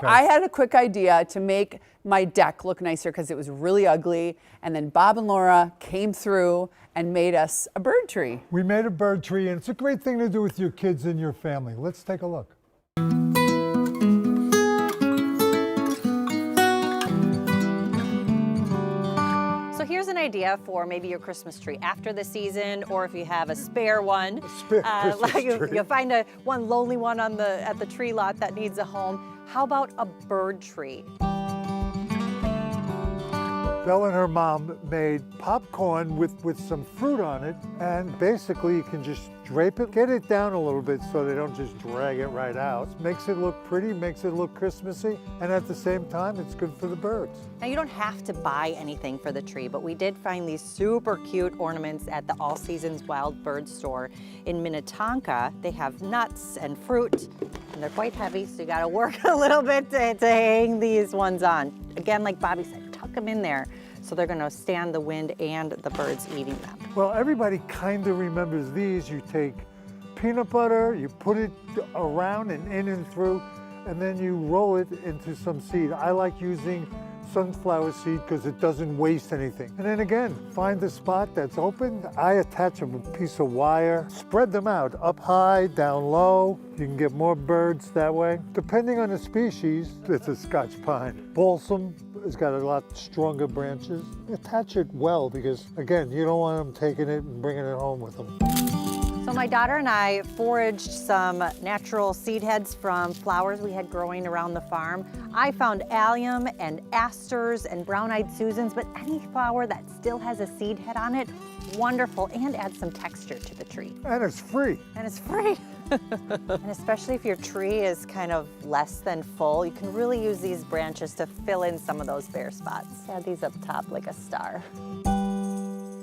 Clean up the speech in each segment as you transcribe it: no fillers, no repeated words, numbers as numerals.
I had a quick idea to make my deck look nicer because it was really ugly. And then Bob and Laura came through and made us a bird tree. We made a bird tree, and it's a great thing to do with your kids and your family. Let's take a look. So here's an idea for maybe your Christmas tree after the season, or if you have a spare one. Spare Christmas tree. You find one lonely one at the tree lot that needs a home. How about a bird tree? Belle and her mom made popcorn with some fruit on it, and basically you can just drape it, get it down a little bit so they don't just drag it right out. Makes it look pretty, makes it look Christmassy, and at the same time, it's good for the birds. Now you don't have to buy anything for the tree, but we did find these super cute ornaments at the All Seasons Wild Bird store in Minnetonka. They have nuts and fruit, and they're quite heavy, so you gotta work a little bit to hang these ones on. Again, like Bobby said, tuck them in there so they're gonna stand the wind and the birds eating them. Well, everybody kind of remembers these. You take peanut butter, you put it around and in and through, and then you roll it into some seed. I like using sunflower seed because it doesn't waste anything. And then again, find the spot that's open. I attach a piece of wire, spread them out, up high, down low. You can get more birds that way. Depending on the species, it's a Scotch pine. Balsam has got a lot stronger branches. Attach it well because, again, you don't want them taking it and bringing it home with them. So my daughter and I foraged some natural seed heads from flowers we had growing around the farm. I found allium and asters and brown-eyed Susans, but any flower that still has a seed head on it, wonderful, and adds some texture to the tree. And it's free. And it's free. And especially if your tree is kind of less than full, you can really use these branches to fill in some of those bare spots. Add these up top like a star.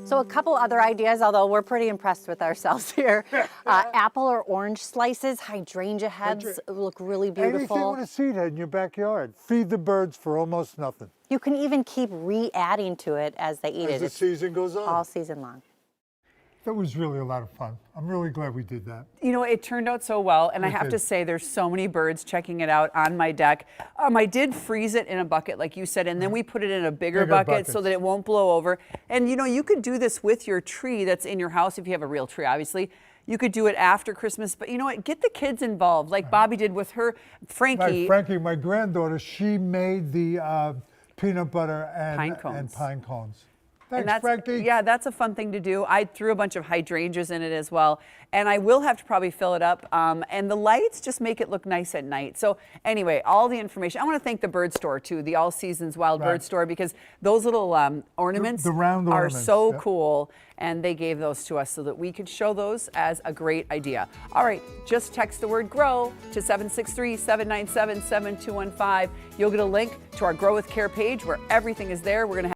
So a couple other ideas, although we're pretty impressed with ourselves here. Apple or orange slices, hydrangea heads look really beautiful. Anything with a seed head in your backyard. Feed the birds for almost nothing. You can even keep re-adding to it as they eat it. As the season goes on. All season long. That was really a lot of fun. I'm really glad we did that. You know, it turned out so well, and I have to say there's so many birds checking it out on my deck. I did freeze it in a bucket, like you said, and then we put it in a bigger bucket so that it won't blow over. And you know, you could do this with your tree that's in your house if you have a real tree, obviously. You could do it after Christmas, but you know what? Get the kids involved, like Bobby did with her Frankie. Frankie, my granddaughter, she made the peanut butter and pine cones. Thanks, Frankie. Yeah, that's a fun thing to do. I threw a bunch of hydrangeas in it as well. And I will have to probably fill it up. And the lights just make it look nice at night. So anyway, all the information. I want to thank the bird store too, the All Seasons Wild Bird store, because those little ornaments the round are ornaments, so cool. And they gave those to us so that we could show those as a great idea. All right, just text the word GROW to 763-797-7215. You'll get a link to our Grow with Care page where everything is there. We're going to